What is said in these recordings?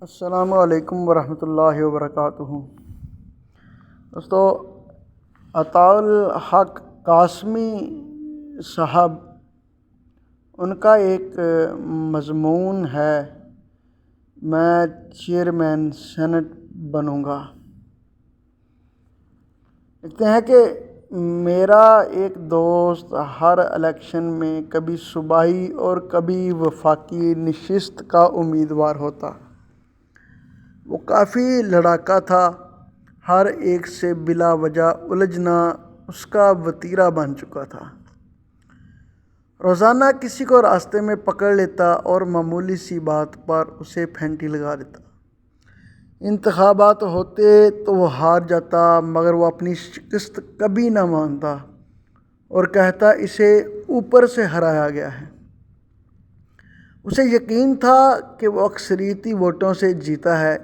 السلام علیکم ورحمۃ اللہ وبرکاتہ۔ دوستو، عطاء الحق قاسمی صاحب، ان کا ایک مضمون ہے میں چیئرمین سینٹ بنوں گا۔ لکھتے ہیں کہ میرا ایک دوست ہر الیکشن میں کبھی صوبائی اور کبھی وفاقی نشست کا امیدوار ہوتا۔ وہ کافی لڑاکا تھا، ہر ایک سے بلا وجہ الجھنا اس کا وتیرہ بن چکا تھا۔ روزانہ کسی کو راستے میں پکڑ لیتا اور معمولی سی بات پر اسے پھینٹی لگا دیتا۔ انتخابات ہوتے تو وہ ہار جاتا، مگر وہ اپنی شکست کبھی نہ مانتا اور کہتا اسے اوپر سے ہرایا گیا ہے۔ اسے یقین تھا کہ وہ اکثریتی ووٹوں سے جیتا ہے۔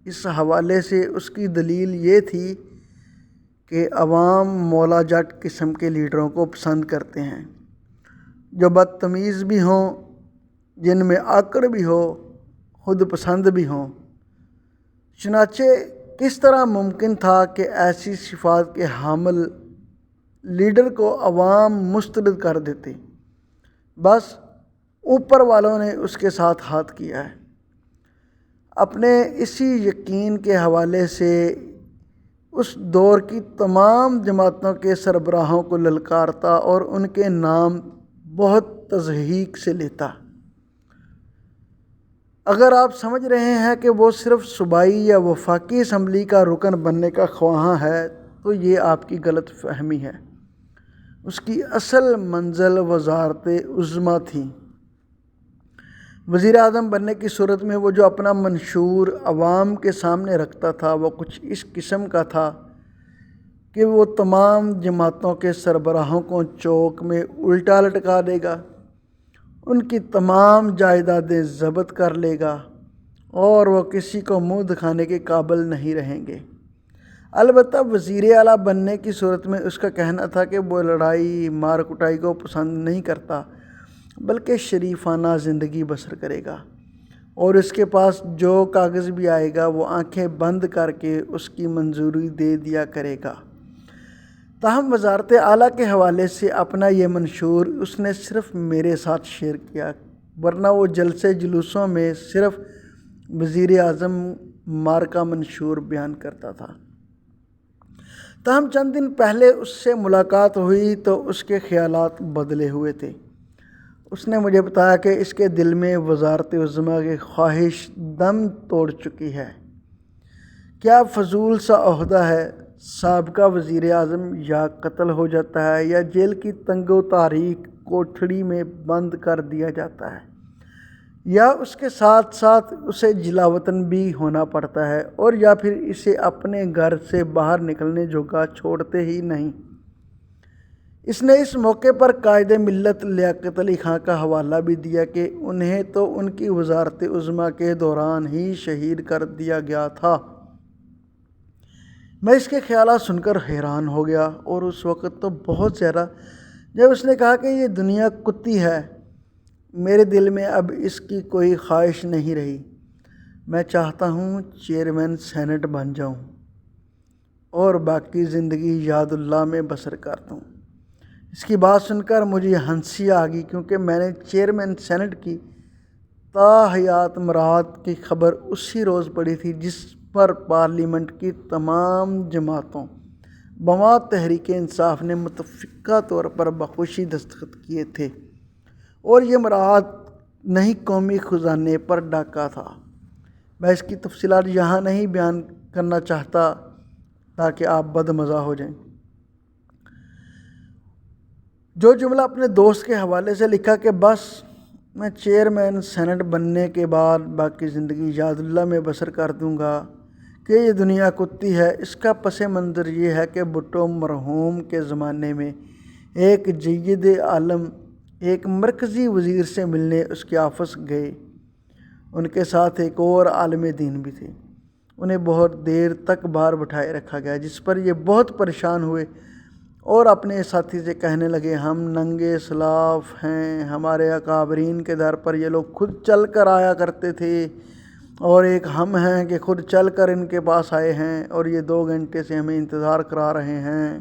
اس حوالے سے اس کی دلیل یہ تھی کہ عوام مولا جٹ قسم کے لیڈروں کو پسند کرتے ہیں، جو بدتمیز بھی ہوں، جن میں آکڑ بھی ہو، خود پسند بھی ہوں۔ چنانچہ کس طرح ممکن تھا کہ ایسی صفات کے حامل لیڈر کو عوام مسترد کر دیتے؟ بس اوپر والوں نے اس کے ساتھ ہاتھ کیا ہے۔ اپنے اسی یقین کے حوالے سے اس دور کی تمام جماعتوں کے سربراہوں کو للکارتا اور ان کے نام بہت تضحیک سے لیتا۔ اگر آپ سمجھ رہے ہیں کہ وہ صرف صوبائی یا وفاقی اسمبلی کا رکن بننے کا خواہاں ہے تو یہ آپ کی غلط فہمی ہے۔ اس کی اصل منزل وزارت عظمیٰ تھی۔ وزیر اعظم بننے کی صورت میں وہ جو اپنا منشور عوام کے سامنے رکھتا تھا وہ کچھ اس قسم کا تھا کہ وہ تمام جماعتوں کے سربراہوں کو چوک میں الٹا لٹکا دے گا، ان کی تمام جائیدادیں ضبط کر لے گا اور وہ کسی کو منہ دکھانے کے قابل نہیں رہیں گے۔ البتہ وزیر اعلیٰ بننے کی صورت میں اس کا کہنا تھا کہ وہ لڑائی مار کٹائی کو پسند نہیں کرتا، بلکہ شریفانہ زندگی بسر کرے گا، اور اس کے پاس جو کاغذ بھی آئے گا وہ آنکھیں بند کر کے اس کی منظوری دے دیا کرے گا۔ تاہم وزارت اعلیٰ کے حوالے سے اپنا یہ منشور اس نے صرف میرے ساتھ شیئر کیا، ورنہ وہ جلسے جلوسوں میں صرف وزیر اعظم مارکا منشور بیان کرتا تھا۔ تاہم چند دن پہلے اس سے ملاقات ہوئی تو اس کے خیالات بدلے ہوئے تھے۔ اس نے مجھے بتایا کہ اس کے دل میں وزارت عظمیٰ کی خواہش دم توڑ چکی ہے۔ کیا فضول سا عہدہ ہے، سابقہ وزیر اعظم یا قتل ہو جاتا ہے یا جیل کی تنگ و تاریک کوٹھڑی میں بند کر دیا جاتا ہے، یا اس کے ساتھ ساتھ اسے جلا وطن بھی ہونا پڑتا ہے، اور یا پھر اسے اپنے گھر سے باہر نکلنے جوگا چھوڑتے ہی نہیں۔ اس نے اس موقع پر قائد ملت لیاقت علی خان کا حوالہ بھی دیا کہ انہیں تو ان کی وزارت عظمیٰ کے دوران ہی شہید کر دیا گیا تھا۔ میں اس کے خیالات سن کر حیران ہو گیا، اور اس وقت تو بہت زیادہ، جب اس نے کہا کہ یہ دنیا کتی ہے۔ میرے دل میں اب اس کی کوئی خواہش نہیں رہی۔ میں چاہتا ہوں چیئرمین سینٹ بن جاؤں اور باقی زندگی یاد اللہ میں بسر کر دوں۔ اس کی بات سن کر مجھے ہنسی آ گئی، کیونکہ میں نے چیئرمین سینٹ کی تاحیات مراد کی خبر اسی روز پڑھی تھی جس پر پارلیمنٹ کی تمام جماعتوں بما تحریک انصاف نے متفقہ طور پر بخوشی دستخط کیے تھے، اور یہ مراد نہیں قومی خزانے پر ڈاکہ تھا۔ میں اس کی تفصیلات یہاں نہیں بیان کرنا چاہتا تاکہ آپ بد مزہ ہو جائیں۔ جو جملہ اپنے دوست کے حوالے سے لکھا کہ بس میں چیئرمین سینٹ بننے کے بعد باقی زندگی یاد اللہ میں بسر کر دوں گا کہ یہ دنیا کتی ہے، اس کا پس منظر یہ ہے کہ بھٹو مرحوم کے زمانے میں ایک جید عالم ایک مرکزی وزیر سے ملنے اس کے آفس گئے۔ ان کے ساتھ ایک اور عالم دین بھی تھے۔ انہیں بہت دیر تک باہر بٹھائے رکھا گیا، جس پر یہ بہت پریشان ہوئے اور اپنے ساتھی سے کہنے لگے، ہم ننگے اسلاف ہیں، ہمارے اکابرین کے در پر یہ لوگ خود چل کر آیا کرتے تھے اور ایک ہم ہیں کہ خود چل کر ان کے پاس آئے ہیں اور یہ 2 گھنٹے سے ہمیں انتظار کرا رہے ہیں۔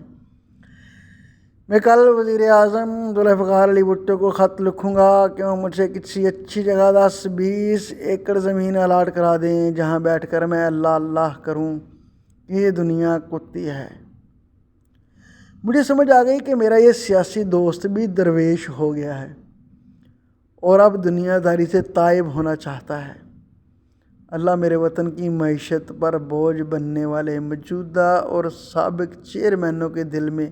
میں کل وزیر اعظم ذوالفقار علی بھٹو کو خط لکھوں گا کہ وہ مجھ سے کسی اچھی جگہ 10-20 ایکڑ زمین الاٹ کرا دیں جہاں بیٹھ کر میں اللہ اللہ کروں کہ یہ دنیا کتی ہے۔ مجھے سمجھ آ گئی کہ میرا یہ سیاسی دوست بھی درویش ہو گیا ہے اور اب دنیا داری سے تائب ہونا چاہتا ہے۔ اللہ میرے وطن کی معیشت پر بوجھ بننے والے موجودہ اور سابق چیئرمینوں کے دل میں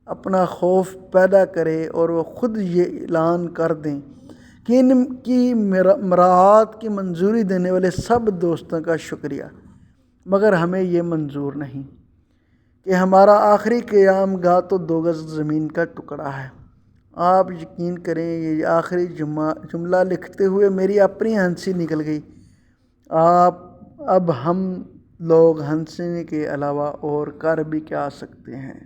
اپنا خوف پیدا کرے اور وہ خود یہ اعلان کر دیں کہ ان کی مراعات کی منظوری دینے والے سب دوستوں کا شکریہ، مگر ہمیں یہ منظور نہیں کہ ہمارا آخری قیام گاہ تو 2 گز زمین کا ٹکڑا ہے۔ آپ یقین کریں یہ آخری جملہ لکھتے ہوئے میری اپنی ہنسی نکل گئی۔ اب ہم لوگ ہنسنے کے علاوہ اور کر بھی کیا سکتے ہیں؟